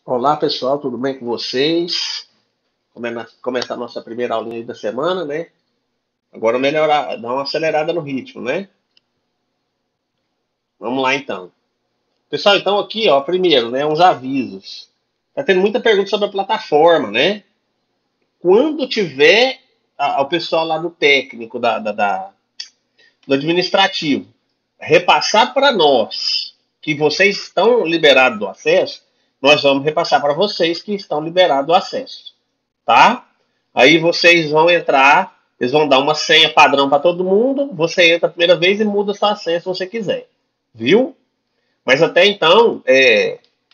Olá pessoal, tudo bem com vocês? Começar a nossa primeira aulinha aí da semana, né? Agora melhorar, dar uma acelerada no ritmo, né? Vamos lá então. Pessoal, então aqui, ó, primeiro, né, uns avisos. Tá tendo muita pergunta sobre a plataforma, né? Quando tiver o pessoal lá do técnico, do administrativo, repassar para nós que vocês estão liberados do acesso, nós vamos repassar para vocês que estão liberados do acesso, tá? Aí vocês vão entrar, eles vão dar uma senha padrão para todo mundo, você entra a primeira vez e muda sua senha se você quiser, viu? Mas até então,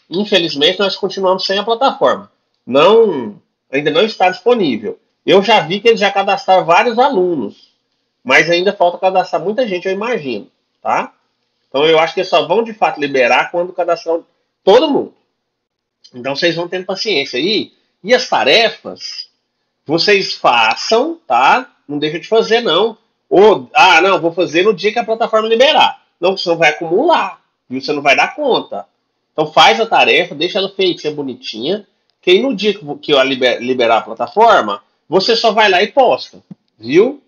infelizmente, nós continuamos sem a plataforma. Não, ainda não está disponível. Eu já vi que eles já cadastraram vários alunos, mas ainda falta cadastrar muita gente, eu imagino, tá? Então eu acho que eles só vão de fato liberar quando cadastrar todo mundo. Então vocês vão tendo paciência aí. E as tarefas, vocês façam, tá? Não deixa de fazer, não. Ou, não, vou fazer no dia que a plataforma liberar. Não, você não vai acumular, viu? Você não vai dar conta. Então faz a tarefa, deixa ela feitinha, bonitinha, que aí no dia que eu liberar a plataforma, você só vai lá e posta, viu?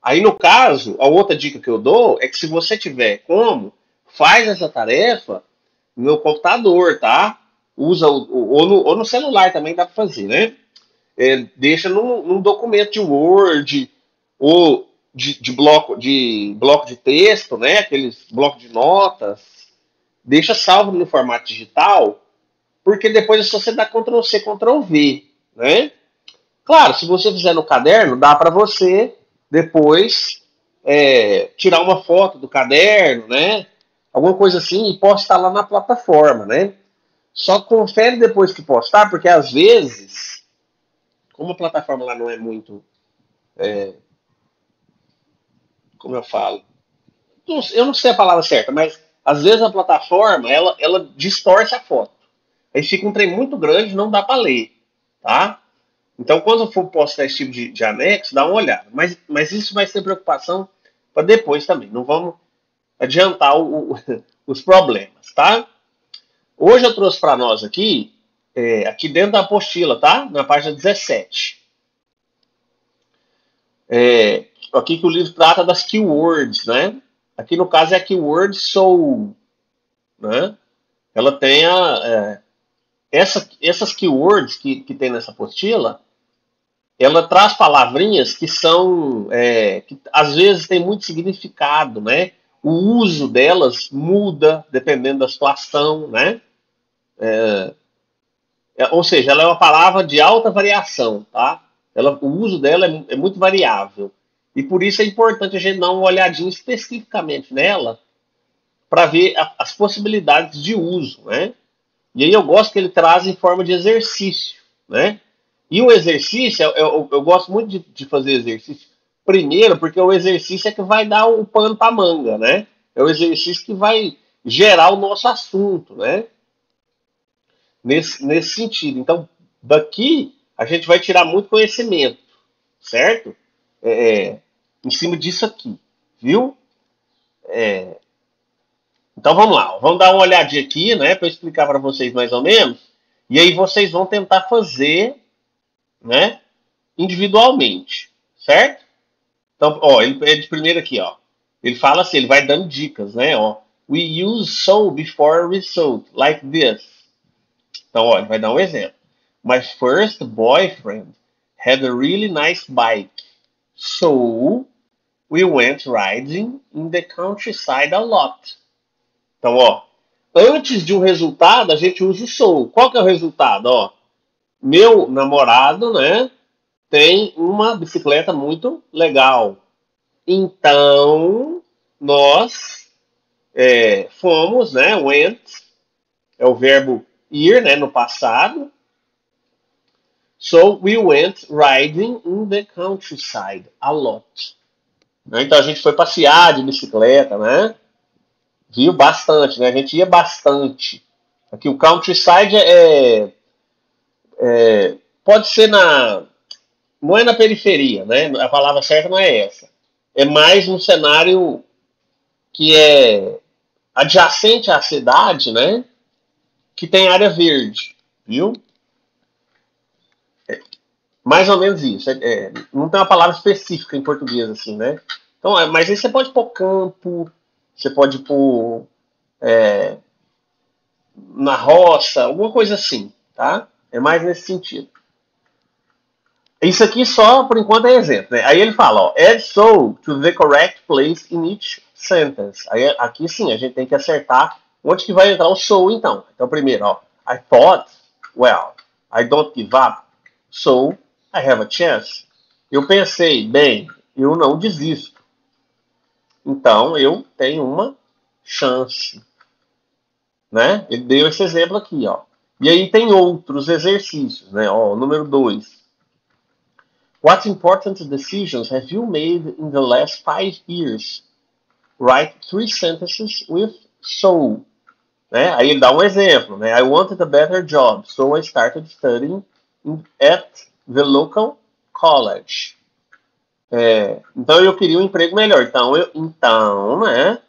Aí no caso, a outra dica que eu dou é que se você tiver como, faz essa tarefa no computador, tá? Usa ou no celular também dá para fazer, né? Deixa num documento de Word ou de bloco de texto, né? Aqueles blocos de notas. Deixa salvo no formato digital, porque depois é só você dar Ctrl C, Ctrl V, né? Claro, se você fizer no caderno, dá para você depois tirar uma foto do caderno, né? Alguma coisa assim e postar lá na plataforma, né? Só confere depois que postar, porque às vezes, como a plataforma lá não é muito, como eu falo, eu não sei a palavra certa, mas às vezes a plataforma ela distorce a foto. Aí fica um trem muito grande, não dá para ler, tá? Então, quando eu for postar esse tipo de anexo, dá uma olhada. Mas isso vai ser preocupação para depois também. Não vamos adiantar os problemas, tá? Hoje eu trouxe para nós aqui, aqui dentro da apostila, tá? Na página 17. Aqui que o livro trata das keywords, né? Aqui no caso é a keyword soul, né? Ela tem essas keywords que tem nessa apostila, ela traz palavrinhas que são, que às vezes tem muito significado, né? O uso delas muda dependendo da situação, né? Ou seja, ela é uma palavra de alta variação, tá? O uso dela é muito variável. E por isso é importante a gente dar uma olhadinha especificamente nela para ver as possibilidades de uso, né? E aí eu gosto que ele traz em forma de exercício, né? E o exercício, eu gosto muito de fazer exercício. Primeiro, porque o exercício é que vai dar o pano para manga, né? É o exercício que vai gerar o nosso assunto, né? Nesse sentido. Então, daqui a gente vai tirar muito conhecimento, certo? Em cima disso aqui, viu? Então vamos lá, vamos dar uma olhadinha aqui, né, para explicar para vocês mais ou menos. E aí vocês vão tentar fazer, né, individualmente, certo? Então, ó, ele é de primeiro aqui, ó. Ele fala assim, ele vai dando dicas, né, ó. We use so before result, like this. Então, ó, ele vai dar um exemplo. My first boyfriend had a really nice bike. So, we went riding in the countryside a lot. Então, ó, antes de um resultado, a gente usa o so. Qual que é o resultado? Ó, meu namorado, né, tem uma bicicleta muito legal. Então, nós fomos, né, went, é o verbo ir, né, no passado. So, we went riding in the countryside a lot. Então, a gente foi passear de bicicleta, né? Viu bastante, né? A gente ia bastante. Aqui o countryside pode ser não é na periferia, né? A palavra certa não é essa. É mais um cenário que é adjacente à cidade, né? Que tem área verde. viu? Mais ou menos isso. Não tem uma palavra específica em português, assim, né? Então, mas aí você pode pôr campo, você pode pôr na roça, alguma coisa assim, tá? É mais nesse sentido. Isso aqui só, por enquanto, é exemplo, né? Aí ele fala, ó, add so to the correct place in each sentence. Aí aqui sim, a gente tem que acertar onde que vai entrar o so, então. Então, primeiro, ó, I thought, well, I don't give up, so I have a chance. Eu pensei, bem, eu não desisto. Então, eu tenho uma chance, né? Ele deu esse exemplo aqui, ó. E aí tem outros exercícios, né? Ó, número 2. What important decisions have you made in the last 5 years? Write 3 sentences with so. Né? Aí ele dá um exemplo, né? I wanted a better job, so I started studying at the local college. Então eu queria um emprego melhor. Então, né?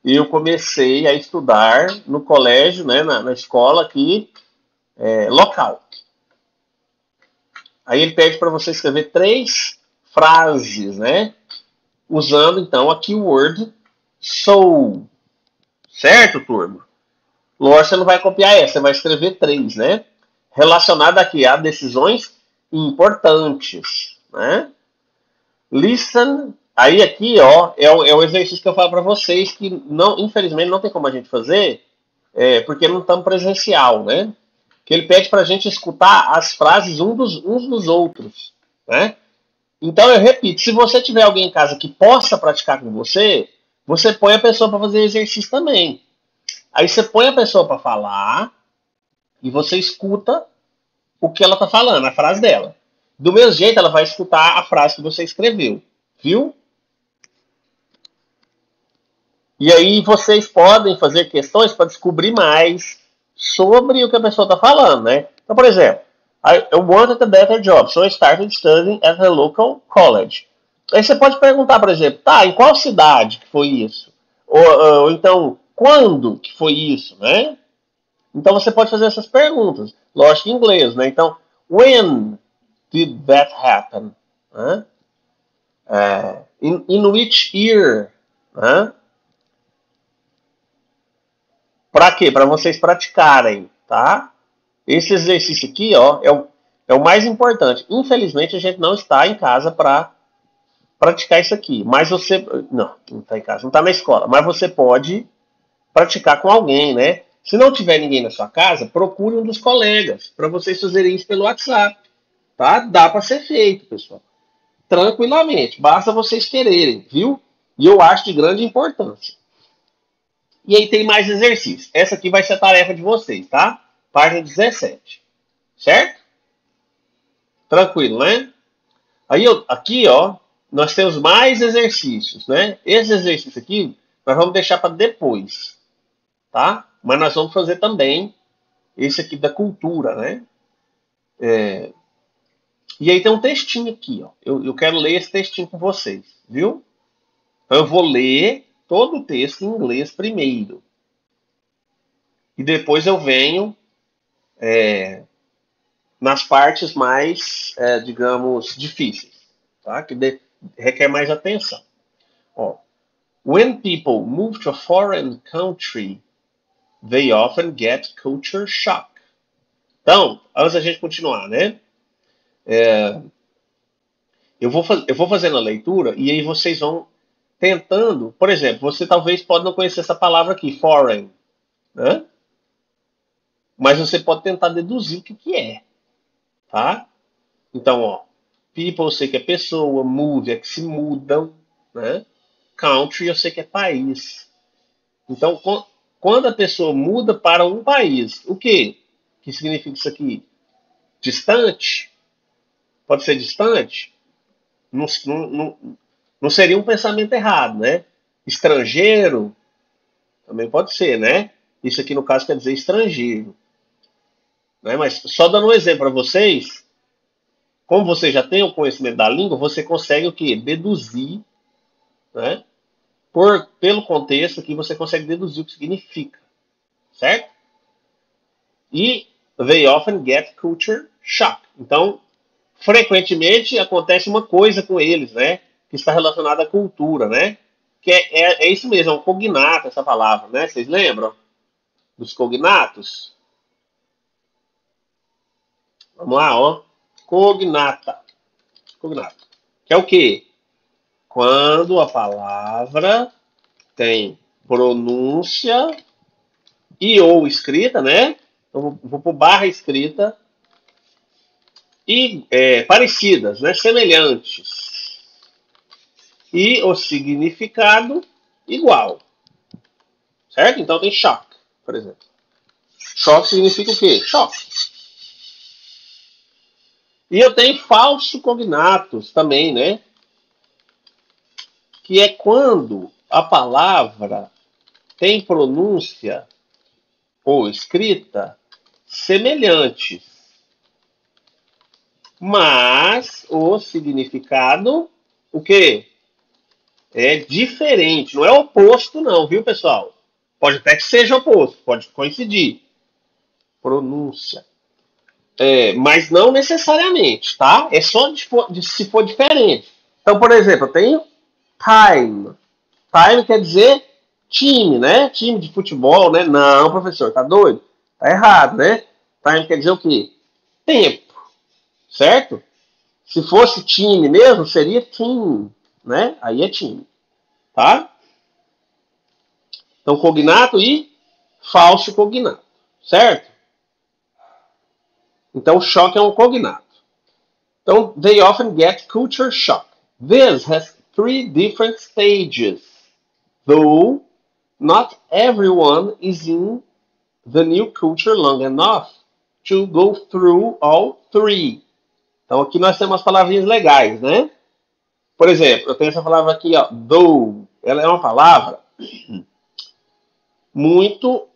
Eu comecei a estudar no colégio, né? Na escola aqui local. Aí ele pede para você escrever 3 frases, né? Usando então a keyword so. Certo, turma? Lógico, você não vai copiar essa, você vai escrever 3, né? Relacionada aqui a decisões importantes, né? Listen. Aí aqui, ó, é o exercício que eu falo para vocês que não, infelizmente, não tem como a gente fazer, porque não estamos presencial, né? Que ele pede para a gente escutar as frases uns dos outros, né? Então eu repito, se você tiver alguém em casa que possa praticar com você, você põe a pessoa para fazer exercício também. Aí você põe a pessoa para falar e você escuta o que ela está falando, a frase dela. Do mesmo jeito, ela vai escutar a frase que você escreveu, viu? E aí vocês podem fazer questões para descobrir mais sobre o que a pessoa está falando, né? Então, por exemplo, I wanted a better job, so I started studying at a local college. Aí você pode perguntar, por exemplo, tá, em qual cidade que foi isso? Ou então, quando que foi isso, né? Então você pode fazer essas perguntas. Lógico em inglês, né? Então, when did that happen? Né? In which year? Né? Para quê? Para vocês praticarem, tá? Esse exercício aqui, ó, é o mais importante. Infelizmente, a gente não está em casa para praticar isso aqui. Mas você. Não está em casa, não está na escola. Mas você pode praticar com alguém, né? Se não tiver ninguém na sua casa, procure um dos colegas para vocês fazerem isso pelo WhatsApp, tá? Dá para ser feito, pessoal. Tranquilamente, basta vocês quererem, viu? E eu acho de grande importância. E aí tem mais exercícios. Essa aqui vai ser a tarefa de vocês, tá? Página 17. Certo? Tranquilo, né? Aí aqui, ó, nós temos mais exercícios, né? Esse exercício aqui nós vamos deixar para depois, tá? Mas nós vamos fazer também esse aqui da cultura, né? E aí tem um textinho aqui, ó. Eu quero ler esse textinho com vocês, viu? Então eu vou ler todo o texto em inglês primeiro. E depois eu venho nas partes mais, digamos, difíceis, tá? Que requer mais atenção. Ó, when people move to a foreign country, they often get culture shock. Então, antes da gente continuar, né? Eu vou fazendo a leitura e aí vocês vão tentando. Por exemplo, você talvez pode não conhecer essa palavra aqui, foreign, né? Mas você pode tentar deduzir o que é, tá? Então, ó, people eu sei que é pessoa, move é que se mudam, né? Country eu sei que é país. Então, quando a pessoa muda para um país, o que? Que significa isso aqui? Distante? Pode ser distante? Não seria um pensamento errado, né? Estrangeiro? Também pode ser, né? Isso aqui no caso quer dizer estrangeiro. Né? Mas só dando um exemplo para vocês, como você já tem o conhecimento da língua, você consegue o quê? Deduzir, né? Pelo contexto que você consegue deduzir o que significa, certo? E they often get culture shock. Então, frequentemente acontece uma coisa com eles, né? Que está relacionada à cultura, né? Que é isso mesmo, é um cognato essa palavra, né? Vocês lembram dos cognatos? Vamos lá, ó. Cognata. Cognato. Que é o quê? Quando a palavra tem pronúncia e ou escrita, né? Então, vou por barra escrita e parecidas, né? Semelhantes. E o significado igual. Certo? Então tem shock, por exemplo. Shock significa o quê? Choque. E eu tenho falso cognatos também, né? Que é quando a palavra tem pronúncia ou escrita semelhantes, mas o significado, o quê? É diferente, não é oposto não, viu, pessoal? Pode até que seja oposto, pode coincidir. Pronúncia. Mas não necessariamente, tá? É só se for diferente. Então, por exemplo, eu tenho time. Time quer dizer time, né? Time de futebol, né? Não, professor, tá doido? Tá errado, né? Time quer dizer o quê? Tempo, certo? Se fosse time mesmo, seria team, né? Aí é time, tá? Então, cognato e falso cognato, certo? Então, o choque é um cognato. Então, they often get culture shock. This has 3 different stages, though not everyone is in the new culture long enough to go through all 3. Então, aqui nós temos umas palavrinhas legais, né? Por exemplo, eu tenho essa palavra aqui, ó, though. Ela é uma palavra muito,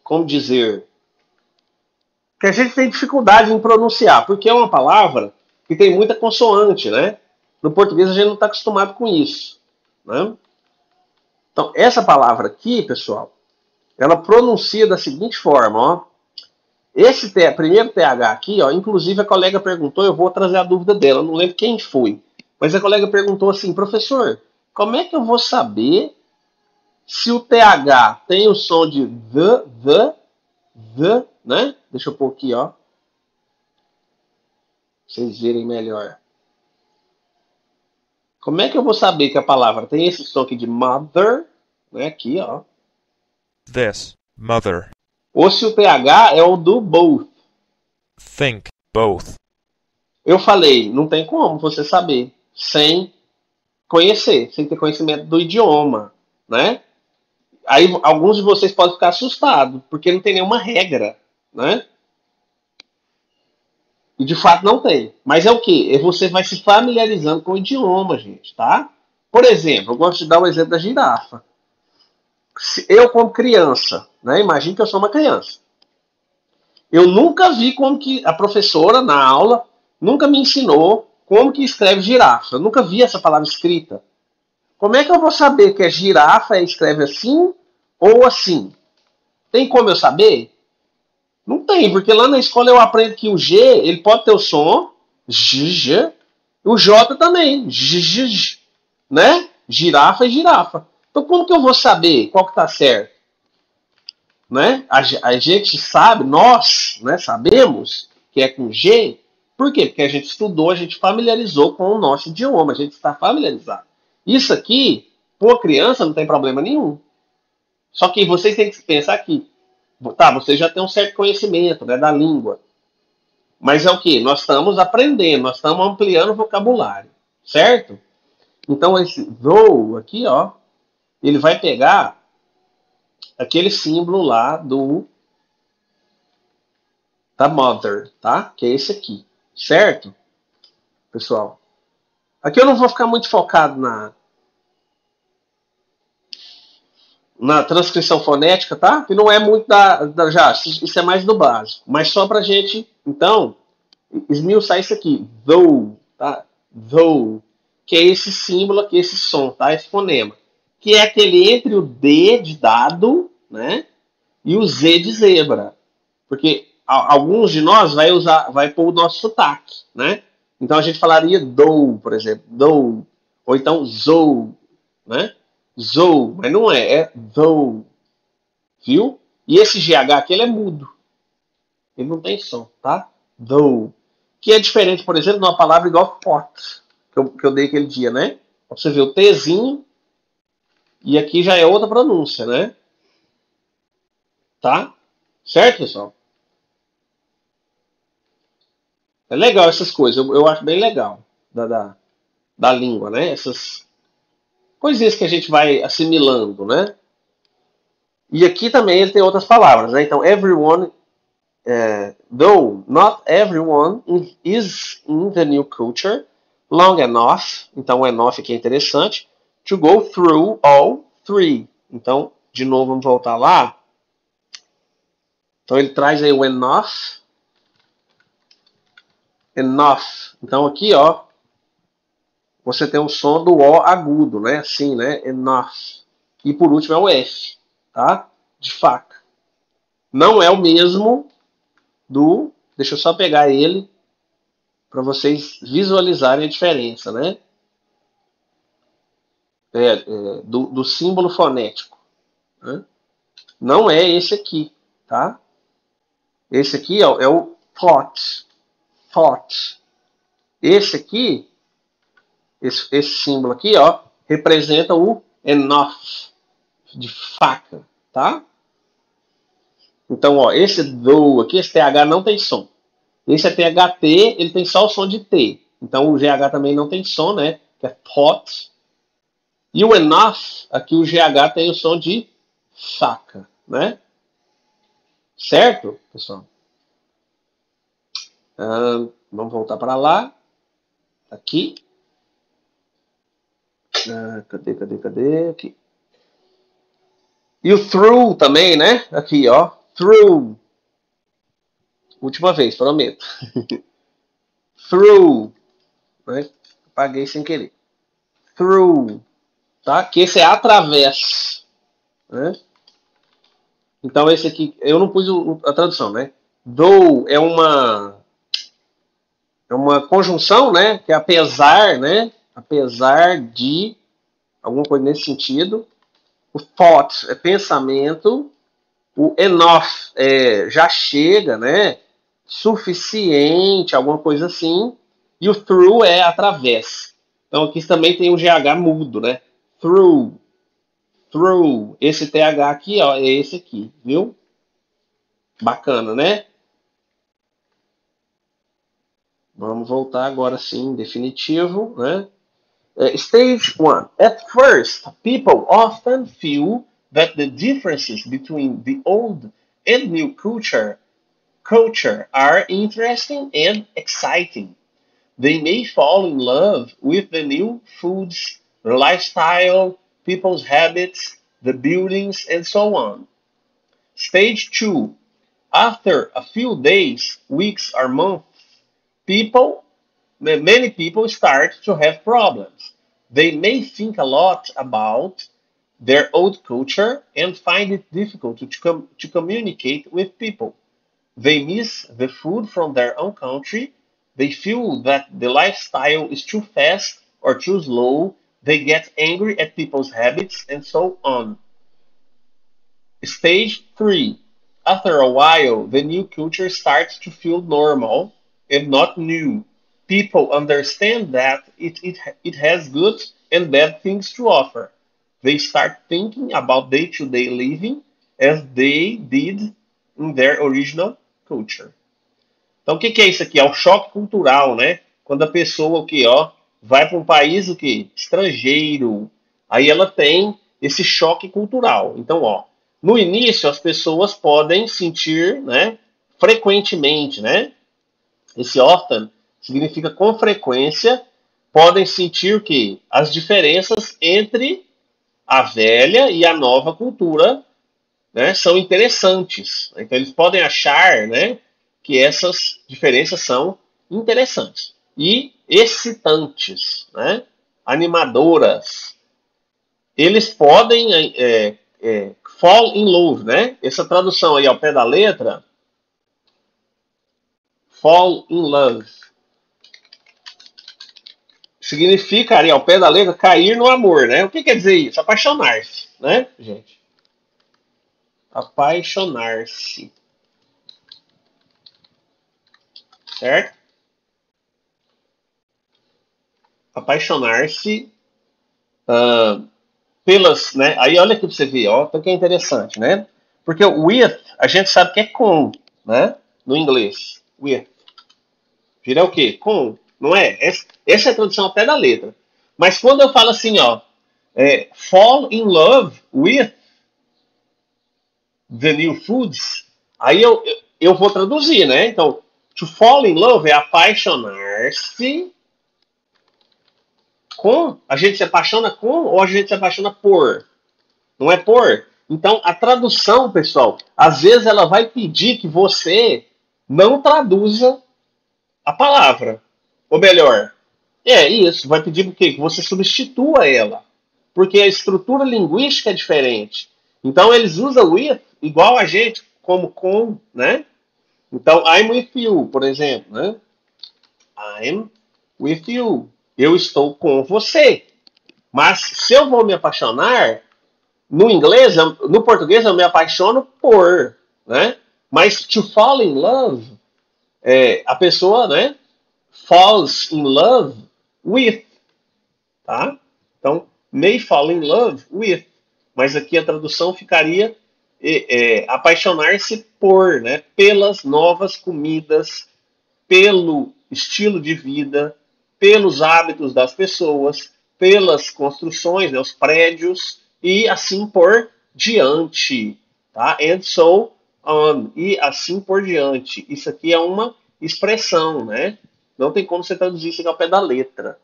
como dizer, que a gente tem dificuldade em pronunciar, porque é uma palavra que tem muita consoante, né? No português a gente não está acostumado com isso, né? Então, essa palavra aqui, pessoal, ela pronuncia da seguinte forma, ó. Esse primeiro TH aqui, ó, inclusive a colega perguntou, eu vou trazer a dúvida dela, não lembro quem foi, mas a colega perguntou assim, professor, como é que eu vou saber se o TH tem o som de the, né? Deixa eu pôr aqui, ó. Pra vocês verem melhor. Como é que eu vou saber que a palavra tem esse som aqui de mother, né? Aqui, ó. This, mother. Ou se o TH é o do both. Think, both. Eu falei, não tem como você saber sem conhecer, sem ter conhecimento do idioma, né? Aí alguns de vocês podem ficar assustados, porque não tem nenhuma regra, né? E de fato não tem. Mas é o quê? Você vai se familiarizando com o idioma, gente, tá? Por exemplo, eu gosto de dar o exemplo da girafa. Eu, como criança, né? Imagine que eu sou uma criança. Eu nunca vi como que a professora, na aula, nunca me ensinou como que escreve girafa. Eu nunca vi essa palavra escrita. Como é que eu vou saber que é girafa e escreve assim ou assim? Tem como eu saber? Não tem, porque lá na escola eu aprendo que o G, ele pode ter o som, G, o J também, G, né? Girafa e girafa. Então como que eu vou saber qual que tá certo? Né? A gente sabe, nós, né, sabemos que é com G, por quê? Porque a gente estudou, a gente familiarizou com o nosso idioma, a gente está familiarizado. Isso aqui, para a criança, não tem problema nenhum. Só que vocês têm que pensar que, tá, vocês já têm um certo conhecimento, né, da língua. Mas é o que? Nós estamos aprendendo, nós estamos ampliando o vocabulário, certo? Então esse though aqui, ó, ele vai pegar aquele símbolo lá da mother, tá? Que é esse aqui, certo? Pessoal, aqui eu não vou ficar muito focado na transcrição fonética, tá? Que não é muito já, isso é mais do básico. Mas só pra gente, então, esmiuçar isso aqui. Though, tá? Though, que é esse símbolo aqui, esse som, tá? Esse fonema. Que é aquele entre o D de dado, né? E o Z de zebra. Porque alguns de nós vai pôr o nosso sotaque, né? Então a gente falaria dou, por exemplo, dou, ou então zou, né? Zou, mas não é dou, viu? E esse GH aqui, ele é mudo. Ele não tem som, tá? Dou. Que é diferente, por exemplo, de uma palavra igual pot, que eu dei aquele dia, né? Pra você ver o Tzinho, e aqui já é outra pronúncia, né? Tá? Certo, pessoal? É legal essas coisas, eu acho bem legal da língua, né? Essas coisinhas que a gente vai assimilando, né? E aqui também ele tem outras palavras, né? Então, everyone, though not everyone is in the new culture long enough, então o enough aqui é interessante, to go through all three. Então, de novo, vamos voltar lá. Então, ele traz aí o enough. Enough. Então, aqui, ó, você tem o som do O agudo, né? Assim, né? Enough. E por último é o F, tá? De faca. Não é o mesmo do... Deixa eu só pegar ele para vocês visualizarem a diferença, né? Do símbolo fonético. Né? Não é esse aqui, tá? Esse aqui é o thought. Thought. Esse aqui, esse símbolo aqui, ó, representa o enough, de faca, tá? Então, ó, esse do aqui, esse TH não tem som. Esse é THT, ele tem só o som de T. Então, o GH também não tem som, né? Que é thought. E o enough, aqui o GH tem o som de faca, né? Certo, pessoal? Vamos voltar para lá. Aqui. Cadê? Aqui. E o through também, né? Aqui, ó. Through. Última vez, prometo. Through. Né? Apaguei sem querer. Through. Tá? Que esse é através. Né? Então esse aqui, eu não pus a tradução, né? Though é uma conjunção, né? Que é apesar, né? Apesar de alguma coisa nesse sentido. O thought é pensamento. O enough já chega, né? Suficiente, alguma coisa assim. E o through é através. Então aqui também tem um GH mudo, né? Through. Through. Esse TH aqui, ó, é esse aqui, viu? Bacana, né? Vamos voltar agora sim, definitivo, né? Stage 1. At first, people often feel that the differences between the old and new culture are interesting and exciting. They may fall in love with the new foods, the lifestyle, people's habits, the buildings, and so on. Stage 2. After a few days, weeks, or months, many people start to have problems. They may think a lot about their old culture and find it difficult to communicate with people. They miss the food from their own country. They feel that the lifestyle is too fast or too slow. They get angry at people's habits and so on. Stage 3. After a while, the new culture starts to feel normal and not new. People understand that it has good and bad things to offer. They start thinking about day-to-day living as they did in their original culture. Então, o que é isso aqui? É o choque cultural, né? Quando a pessoa aqui, ó, vai para um país o quê? Estrangeiro. Aí ela tem esse choque cultural. Então, ó, no início as pessoas podem sentir, né, frequentemente, né? Esse often significa com frequência, podem sentir o quê? As diferenças entre a velha e a nova cultura, né, são interessantes. Então eles podem achar, né, que essas diferenças são interessantes e excitantes, né, animadoras. Eles podem fall in love, né? Essa tradução aí ao pé da letra Fall in love. Significa, ali, ao pé da letra, cair no amor, né? O que quer dizer isso? Apaixonar-se, né, gente? Apaixonar-se. Certo? Apaixonar-se pelas, né? Aí olha aqui pra você ver, ó, que é interessante, né? Porque o with, a gente sabe que é com, né? No inglês. With. Vira o quê? Com, não é? Essa é a tradução até da letra. Mas quando eu falo assim, ó, fall in love with the new foods, aí eu vou traduzir, né? Então, to fall in love é apaixonar-se com. A gente se apaixona com ou a gente se apaixona por? Não é por? Então, a tradução, pessoal, às vezes ela vai pedir que você não traduza a palavra. Ou melhor, isso, vai pedir o quê? Que você substitua ela. Porque a estrutura linguística é diferente. Então, eles usam with igual a gente, como com, né? Então, I'm with you, por exemplo, né? I'm with you. Eu estou com você. Mas se eu vou me apaixonar, no inglês, no português eu me apaixono por, né? Mas to fall in love, a pessoa, né? Falls in love with, tá? Então, may fall in love with. Mas aqui a tradução ficaria apaixonar-se por, né? Pelas novas comidas, pelo estilo de vida, pelos hábitos das pessoas, pelas construções, né, os prédios, e assim por diante. Tá? And so on. E assim por diante. Isso aqui é uma expressão, né? Não tem como você traduzir isso aqui ao pé da letra.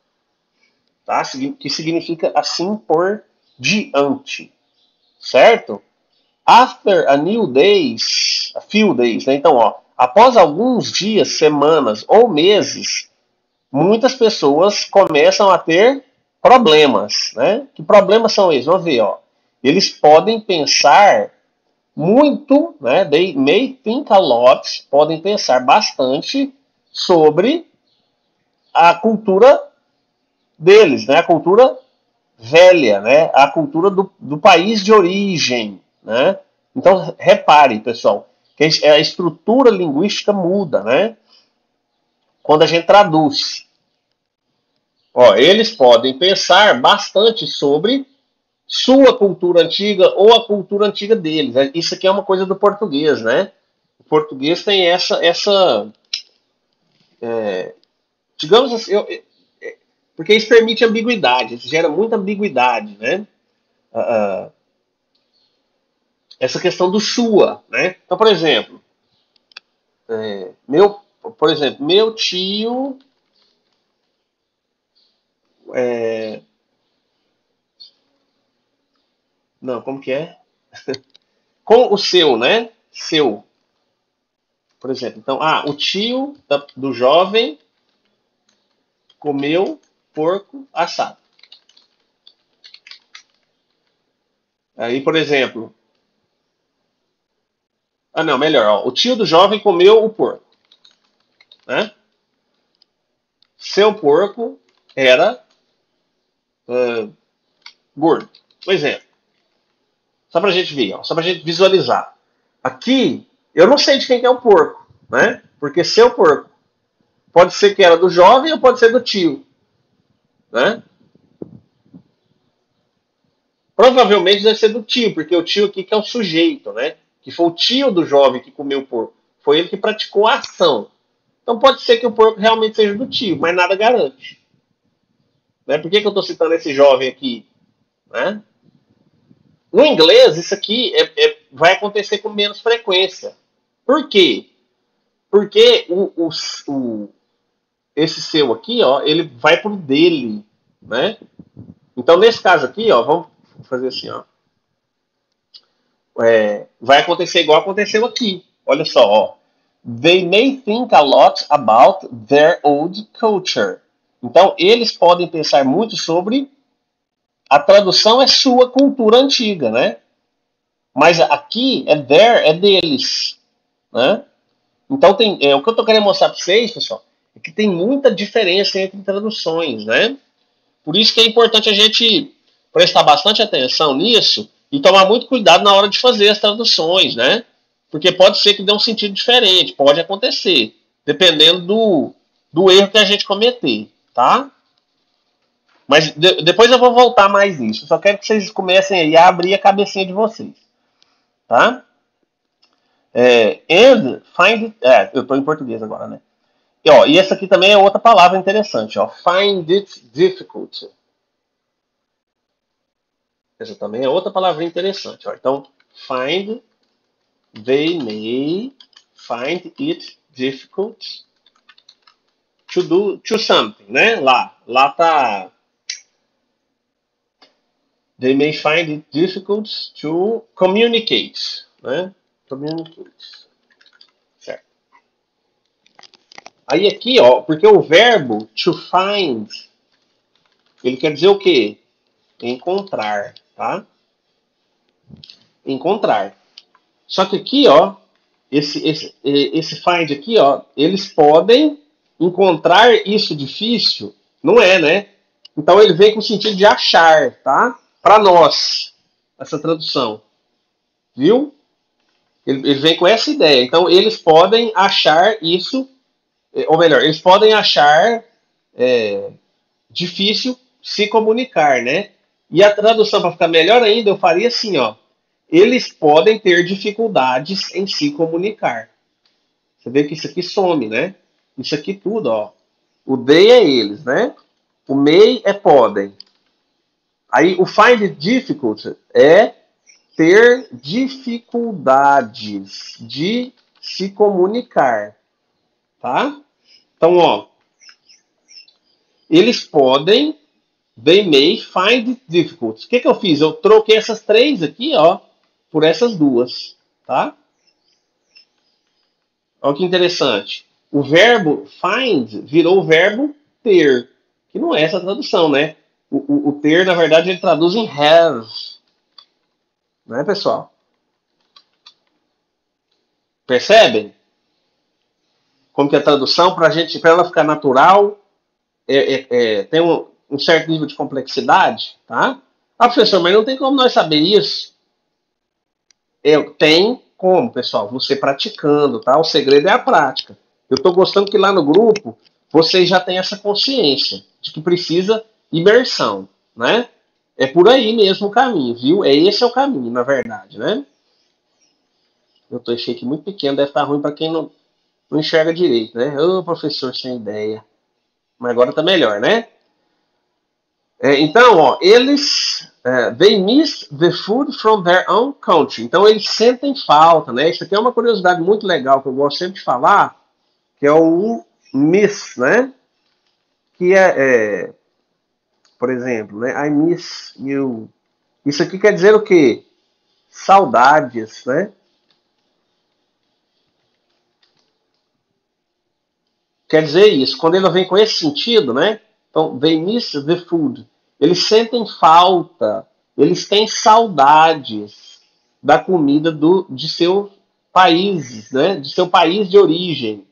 Tá? Que significa assim por diante. Certo? After a few days, né? Então, ó, após alguns dias, semanas ou meses, muitas pessoas começam a ter problemas, né? Que problemas são esses? Vamos ver, ó. Eles podem pensar muito, né? They may think a lot, podem pensar bastante sobre a cultura deles, né? A cultura velha, né? A cultura do país de origem, né? Então, repare, pessoal, que a estrutura linguística muda, né? Quando a gente traduz. Ó, eles podem pensar bastante sobre sua cultura antiga ou a cultura antiga deles. Isso aqui é uma coisa do português, né? O português tem essa digamos assim, porque isso permite ambiguidade, isso gera muita ambiguidade, né? Essa questão do sua, né? Então, por exemplo, meu tio não, como que é? Com o seu, né? Seu. Por exemplo, então, o tio do jovem comeu porco assado. Aí, por exemplo, não, melhor, ó, o tio do jovem comeu o porco, né? Seu porco era gordo. Por exemplo, só pra gente ver, ó, só pra gente visualizar. Aqui, eu não sei de quem que é o porco, né? Porque seu porco pode ser que era do jovem ou pode ser do tio, né? Provavelmente deve ser do tio, porque o tio aqui que é o sujeito, né? Que foi o tio do jovem que comeu o porco. Foi ele que praticou a ação. Então pode ser que o porco realmente seja do tio, mas nada garante. Né? Por que eu estou citando esse jovem aqui? Né? No inglês, isso aqui vai acontecer com menos frequência. Por quê? Porque esse seu aqui, ó, ele vai pro dele, né? Então, nesse caso aqui, ó, vamos fazer assim, ó. Vai acontecer igual aconteceu aqui. Olha só, ó. They may think a lot about their old culture. Então, eles podem pensar muito sobre. A tradução é sua cultura antiga, né? Mas aqui é their, é deles, né? Então, o que eu estou querendo mostrar para vocês, pessoal, é que tem muita diferença entre traduções, né? Por isso que é importante a gente prestar bastante atenção nisso e tomar muito cuidado na hora de fazer as traduções, né? Porque pode ser que dê um sentido diferente, pode acontecer, dependendo do erro que a gente cometer, tá? Mas depois eu vou voltar mais nisso. Eu só quero que vocês comecem aí a abrir a cabecinha de vocês, tá? And find... eu estou em português agora, né? E essa aqui também é outra palavra interessante, ó. Find it difficult. Essa também é outra palavra interessante, ó. Então, find, they may find it difficult to something, né? Lá tá... They may find it difficult to communicate, né? Communicate. Certo. Aí aqui, ó, porque o verbo to find, ele quer dizer o quê? Encontrar, tá? Encontrar. Só que aqui, ó, esse find aqui, ó, eles podem encontrar isso difícil, não é, né? Então ele vem com o sentido de achar, tá? Para nós, essa tradução, viu? Ele vem com essa ideia. Então eles podem achar isso, ou melhor, eles podem achar difícil se comunicar, né? E a tradução, para ficar melhor ainda, eu faria assim, ó. Eles podem ter dificuldades em se comunicar. Você vê que isso aqui some, né? Isso aqui tudo, ó. O they é eles, né? O may é podem. Aí o find it difficult é ter dificuldades de se comunicar, tá? Então, ó, eles podem, they may find it difficult. O que eu fiz? Eu troquei essas três aqui, ó, por essas duas, tá? Olha que interessante. O verbo find virou o verbo ter, que não é essa tradução, né? O ter, na verdade, ele traduz em have. Não é, pessoal? Percebem? Como que a tradução, para ela ficar natural, tem um certo nível de complexidade, tá? Ah, professor, mas não tem como nós saber isso. Tem como, pessoal, você praticando, tá? O segredo é a prática. Eu estou gostando que lá no grupo vocês já têm essa consciência de que precisa imersão, né? É por aí mesmo o caminho, viu? Esse é o caminho, na verdade, né? Eu achei aqui muito pequeno, deve estar ruim para quem não enxerga direito, né? Ô, professor, sem ideia. Mas agora tá melhor, né? Então, ó, eles... they miss the food from their own country. Então, eles sentem falta, né? Isso aqui é uma curiosidade muito legal que eu gosto sempre de falar, que é o miss, né? Que por exemplo, né? I miss you. Isso aqui quer dizer o quê? Saudades, né? Quer dizer isso. Quando ele vem com esse sentido, né? Então, they miss the food. Eles sentem falta, eles têm saudades da comida de seus países, né? De seu país de origem.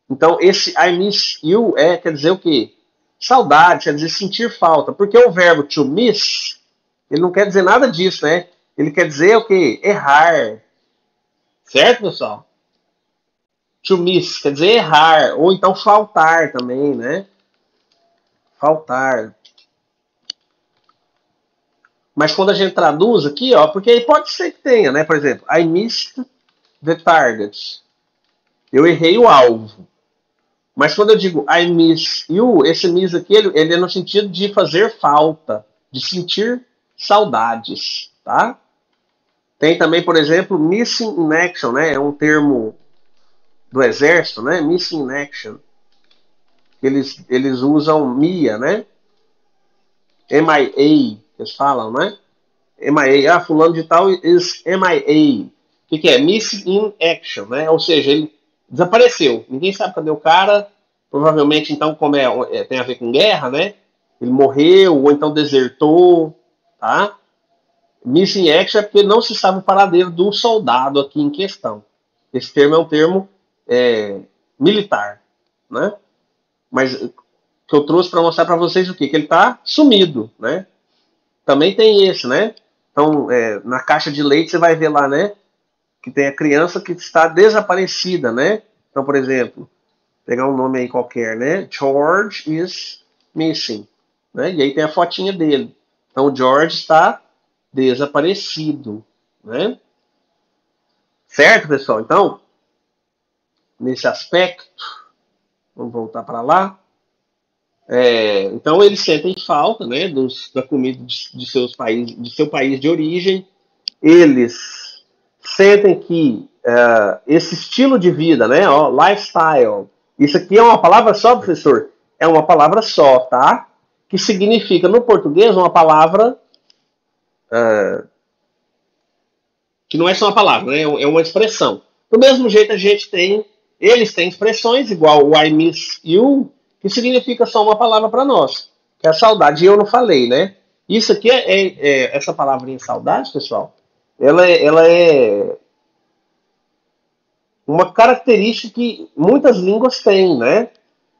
Então, esse I miss you quer dizer o quê? Saudade, quer dizer sentir falta. Porque o verbo to miss, ele não quer dizer nada disso, né? Ele quer dizer o quê? Errar. Certo, pessoal? To miss quer dizer errar, ou então faltar também, né? Faltar. Mas quando a gente traduz aqui, ó, porque aí pode ser que tenha, né? Por exemplo, I missed the target. Eu errei o alvo. Mas quando eu digo I miss you, esse miss aqui, ele é no sentido de fazer falta, de sentir saudades, tá? Tem também, por exemplo, missing in action, né? É um termo do exército, né? Missing in action. Eles usam MIA, né? MIA, eles falam, né? MIA, fulano de tal is MIA. O que é? Missing in action, né? Ou seja, ele desapareceu. Ninguém sabe cadê o cara. Provavelmente, então, como tem a ver com guerra, né? Ele morreu ou então desertou, tá? Missing action é porque não se sabe o paradeiro do soldado aqui em questão. Esse termo é um termo militar, né? Mas que eu trouxe para mostrar para vocês o quê? Que ele está sumido, né? Também tem esse, né? Então, na caixa de leite você vai ver lá, né? Que tem a criança que está desaparecida, né? Então, por exemplo, pegar um nome aí qualquer, né? George is missing, né? E aí tem a fotinha dele. Então, o George está desaparecido, né? Certo, pessoal? Então, nesse aspecto, vamos voltar para lá. Então, eles sentem falta, né, da comida de seu país de origem. Eles sentem que esse estilo de vida, né, lifestyle, isso aqui é uma palavra só, professor? É uma palavra só, tá? Que significa, no português, uma palavra que não é só uma palavra, né, é uma expressão. Do mesmo jeito, eles têm expressões igual o I miss you, que significa só uma palavra para nós, que é a saudade. E eu não falei, né? Isso aqui essa palavrinha saudade, pessoal, ela é uma característica que muitas línguas têm, né?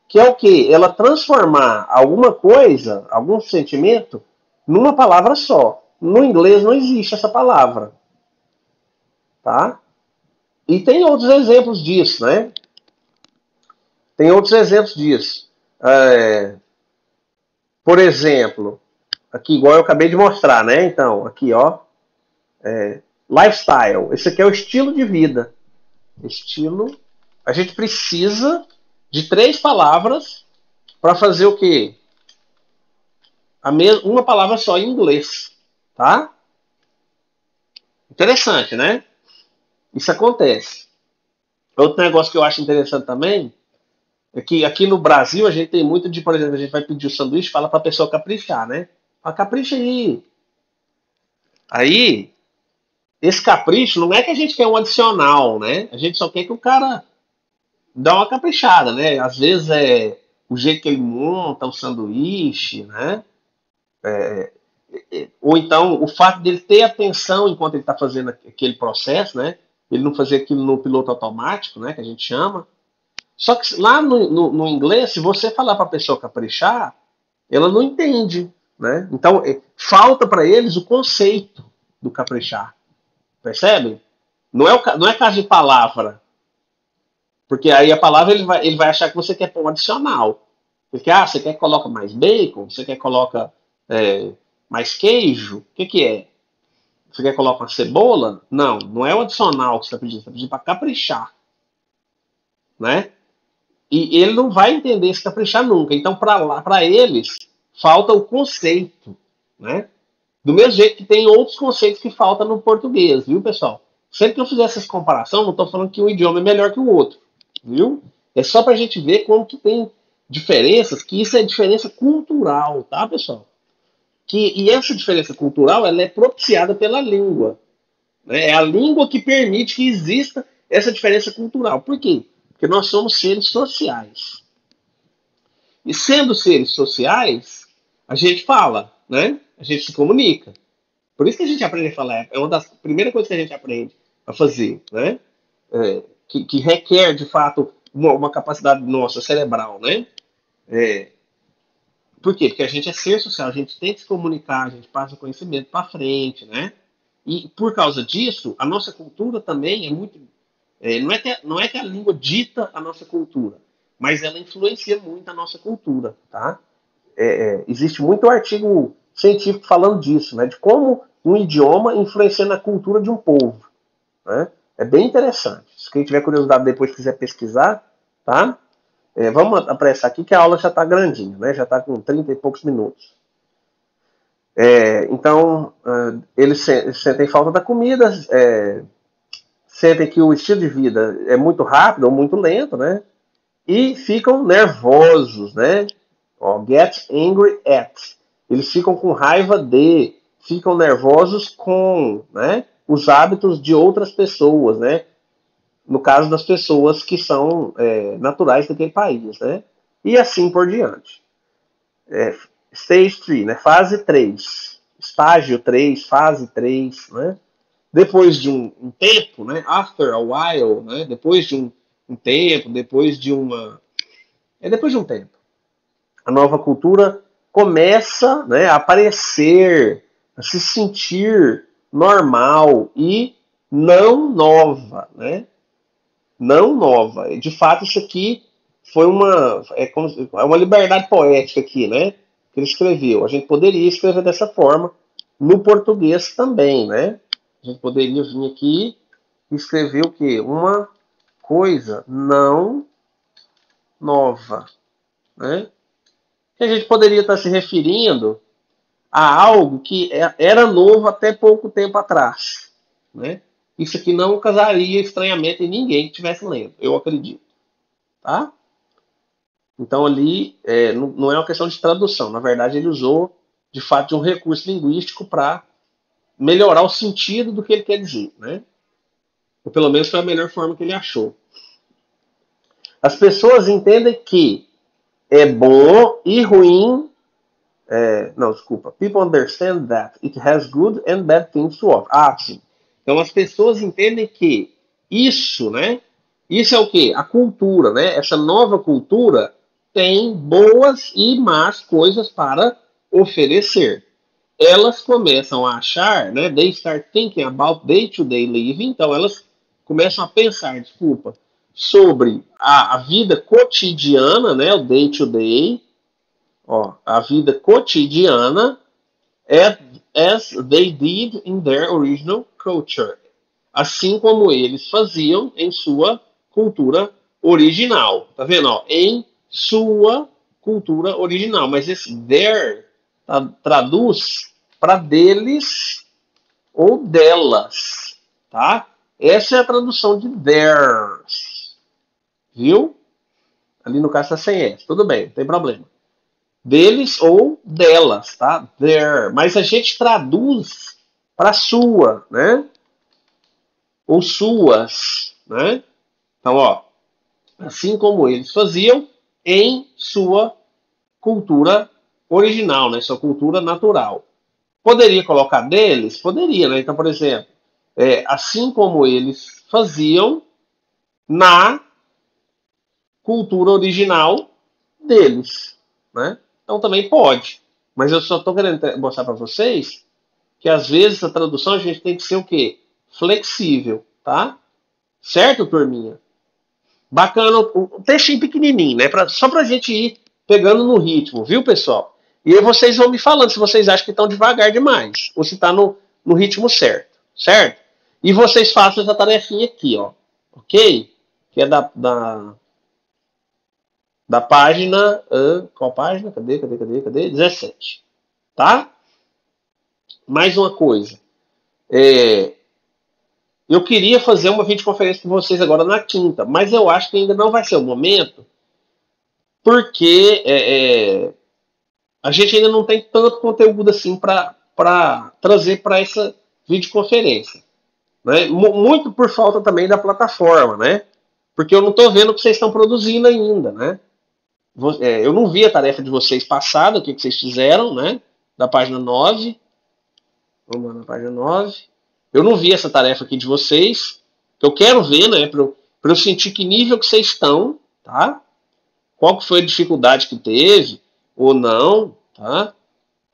Que é o quê? Ela transformar alguma coisa, algum sentimento, numa palavra só. No inglês não existe essa palavra, tá? E tem outros exemplos disso, né? Tem outros exemplos disso. Por exemplo, aqui igual eu acabei de mostrar, né? Então, aqui, ó, lifestyle. Esse aqui é o estilo de vida. Estilo. A gente precisa de 3 palavras para fazer o quê? Uma palavra só em inglês, tá? Interessante, né? Isso acontece. Outro negócio que eu acho interessante também é que aqui no Brasil a gente tem muito de, por exemplo, a gente vai pedir o sanduíche, fala para a pessoa caprichar, né? Fala, capricha aí. Aí, esse capricho não é que a gente quer um adicional, né? A gente só quer que o cara dê uma caprichada, né? Às vezes é o jeito que ele monta o sanduíche, né? Ou então o fato dele ter atenção enquanto ele está fazendo aquele processo, né? Ele não fazer aquilo no piloto automático, né? Que a gente chama. Só que lá no inglês, se você falar para a pessoa caprichar, ela não entende, né? Então falta para eles o conceito do caprichar, percebe? Não é caso de palavra, porque aí a palavra ele vai achar que você quer pôr um adicional. Porque, você quer que coloca mais bacon? Você quer que coloca mais queijo? O que é? Você quer que coloque uma cebola? Não, não é o adicional que você está pedindo. Você está pedindo para caprichar, né? E ele não vai entender esse caprichar nunca. Então, para eles, falta o conceito, né? Do mesmo jeito que tem outros conceitos que faltam no português, viu, pessoal? Sempre que eu fizer essas comparações, não estou falando que um idioma é melhor que o outro, viu? É só para a gente ver como que tem diferenças, que isso é diferença cultural, tá, pessoal? E essa diferença cultural, ela é propiciada pela língua, né? É a língua que permite que exista essa diferença cultural. Por quê? Porque nós somos seres sociais. E sendo seres sociais, a gente fala, né? A gente se comunica. Por isso que a gente aprende a falar. É uma das primeiras coisas que a gente aprende a fazer, né? Que requer, de fato, uma capacidade nossa, cerebral, né? Por quê? Porque a gente é ser social, a gente tem que se comunicar, a gente passa conhecimento para frente, né? E por causa disso, a nossa cultura também é muito. Não é que a língua dita a nossa cultura, mas ela influencia muito a nossa cultura, tá? Existe muito artigo científico falando disso, né? De como um idioma influencia na cultura de um povo, né? É bem interessante. Se quem tiver curiosidade depois quiser pesquisar, tá? Vamos apressar aqui que a aula já está grandinha, né? Já está com 30 e poucos minutos. Então, eles sentem falta da comida, sentem que o estilo de vida é muito rápido ou muito lento, né? E ficam nervosos, né? Get angry at. Eles ficam com raiva ficam nervosos com, né, os hábitos de outras pessoas, né? No caso das pessoas que são naturais daquele país, né? E assim por diante. Stage 3, né? Fase 3. Estágio 3, fase 3, né? depois de um tempo, né? After a while, né? Depois de um tempo, depois de depois de um tempo, a nova cultura começa, né, a aparecer, a se sentir normal e não nova, né? Não nova. De fato, isso aqui foi é uma liberdade poética aqui, né? Que ele escreveu. A gente poderia escrever dessa forma no português também, né? A gente poderia vir aqui e escrever o quê? Uma coisa não nova, né? Que a gente poderia estar se referindo a algo que era novo até pouco tempo atrás, né? Isso aqui não causaria estranhamento em ninguém que estivesse lendo, eu acredito, tá? Então ali não é uma questão de tradução, na verdade ele usou de fato de um recurso linguístico para melhorar o sentido do que ele quer dizer, né? Ou pelo menos foi a melhor forma que ele achou. As pessoas entendem que é bom e ruim. Não, desculpa. People understand that it has good and bad things to offer. Ah, sim. Então as pessoas entendem que isso, né? Isso é o quê? A cultura, né? Essa nova cultura tem boas e más coisas para oferecer. Elas começam a achar, né? They start thinking about day-to-day living. Então elas começam a pensar, desculpa, sobre a vida cotidiana, né? O day-to-day. Ó, a vida cotidiana as they did in their original culture. Assim como eles faziam em sua cultura original. Tá vendo? Ó, em sua cultura original. Mas esse their traduz para deles ou delas. Tá? Essa é a tradução de theirs. Viu? Ali no caso está sem S. Tudo bem, não tem problema. Deles ou delas, tá? Their. Mas a gente traduz para sua, né? Ou suas, né? Então, ó, assim como eles faziam em sua cultura original, né? Sua cultura natural. Poderia colocar deles? Poderia, né? Então, por exemplo, assim como eles faziam na cultura original deles, né? Então também pode. Mas eu só estou querendo mostrar para vocês que às vezes a tradução a gente tem que ser o quê? Flexível, tá? Certo, turminha? Bacana, um textinho pequenininho, né? Só pra gente ir pegando no ritmo, viu, pessoal? E aí vocês vão me falando se vocês acham que estão devagar demais, ou se está no ritmo certo, certo? E vocês façam essa tarefinha aqui, ó, ok? Que é da página. Qual página? Cadê? 17. Tá? Mais uma coisa. Eu queria fazer uma videoconferência com vocês agora na quinta, mas eu acho que ainda não vai ser o momento, porque a gente ainda não tem tanto conteúdo assim para trazer para essa videoconferência. Né? Muito por falta também da plataforma, né? Porque eu não estou vendo o que vocês estão produzindo ainda, né? Eu não vi a tarefa de vocês passada, o que vocês fizeram, né? Da página 9. Vamos lá na página 9. Eu não vi essa tarefa aqui de vocês. Que eu quero ver, né? Para eu sentir que nível que vocês estão, tá? Qual que foi a dificuldade que teve, ou não, tá?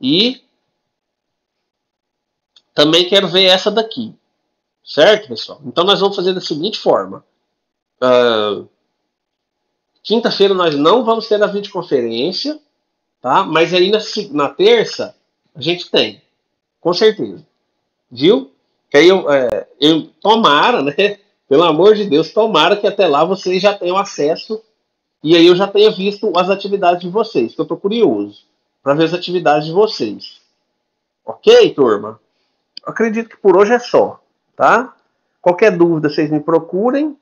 E também quero ver essa daqui. Certo, pessoal? Então nós vamos fazer da seguinte forma. Quinta-feira nós não vamos ter a videoconferência, tá? Mas aí na terça a gente tem, com certeza, viu? Que aí eu tomara, né? Pelo amor de Deus, tomara que até lá vocês já tenham acesso e aí eu já tenha visto as atividades de vocês, que eu tô curioso para ver as atividades de vocês. Ok, turma? Acredito que por hoje é só, tá? Qualquer dúvida vocês me procurem.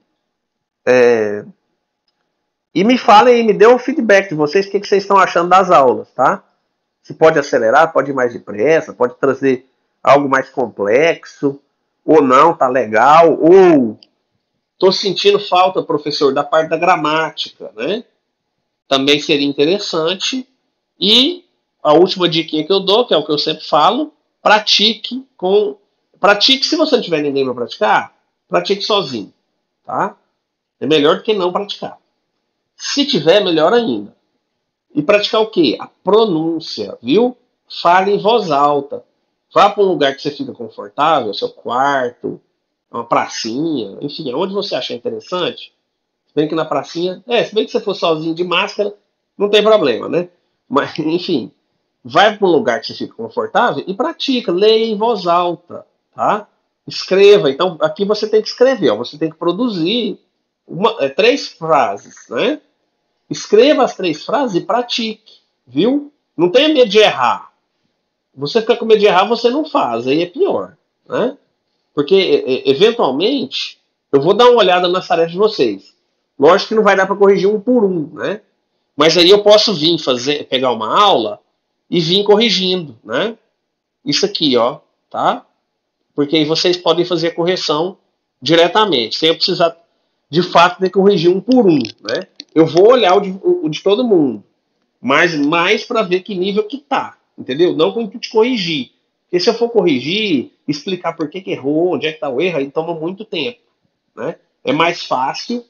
E me falem, me dê um feedback de vocês, o que vocês estão achando das aulas, tá? Se pode acelerar, pode ir mais depressa, pode trazer algo mais complexo, ou não, tá legal, ou tô sentindo falta, professor, da parte da gramática, né? Também seria interessante. E a última dica que eu dou, que é o que eu sempre falo, pratique com Pratique, se você não tiver ninguém para praticar, pratique sozinho, tá? É melhor do que não praticar. Se tiver, melhor ainda. E praticar o quê? A pronúncia, viu? Fale em voz alta. Vá para um lugar que você fica confortável, seu quarto, uma pracinha, enfim, onde você achar interessante. Se bem que na pracinha, se bem que você for sozinho de máscara, não tem problema, né? Mas, enfim, vai para um lugar que você fica confortável e pratica, leia em voz alta, tá? Escreva. Então, aqui você tem que escrever, ó, você tem que produzir 3 frases, né? Escreva as 3 frases e pratique, viu? Não tenha medo de errar. Você fica com medo de errar, você não faz, aí é pior, né? Porque, eventualmente, eu vou dar uma olhada nas tarefas de vocês. Lógico que não vai dar para corrigir um por um, né? Mas aí eu posso vir pegar uma aula e vir corrigindo, né? Isso aqui, ó, tá? Porque aí vocês podem fazer a correção diretamente, sem eu precisar, de fato, de corrigir um por um, né? Eu vou olhar o de todo mundo, mas mais para ver que nível que tá, entendeu? Não com o intuito de corrigir. Porque se eu for corrigir, explicar por que errou, onde é que tá o erro, aí toma muito tempo, né? É mais fácil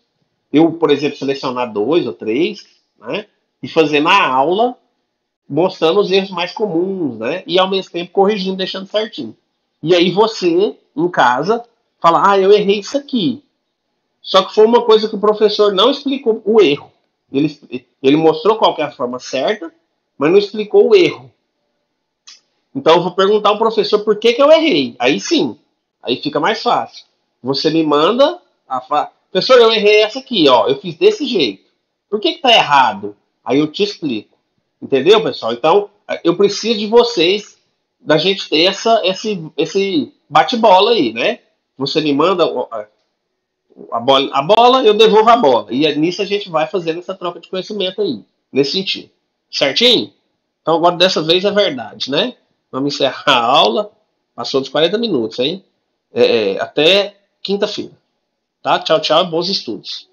eu, por exemplo, selecionar 2 ou 3, né? E fazer na aula, mostrando os erros mais comuns, né? E ao mesmo tempo corrigindo, deixando certinho. E aí você, em casa, fala, eu errei isso aqui. Só que foi uma coisa que o professor não explicou o erro. Ele mostrou qual que é a forma certa, mas não explicou o erro. Então eu vou perguntar ao professor por que eu errei. Aí sim, aí fica mais fácil. Você me manda professor, eu errei essa aqui, ó. Eu fiz desse jeito. Por que tá errado? Aí eu te explico. Entendeu, pessoal? Então, eu preciso de vocês, da gente ter esse bate-bola aí, né? Você me manda a bola, eu devolvo a bola. E nisso a gente vai fazendo essa troca de conhecimento aí, nesse sentido. Certinho? Então agora dessa vez é verdade, né? Vamos encerrar a aula. Passou dos 40 minutos, hein? Até quinta-feira. Tá? Tchau, tchau e bons estudos.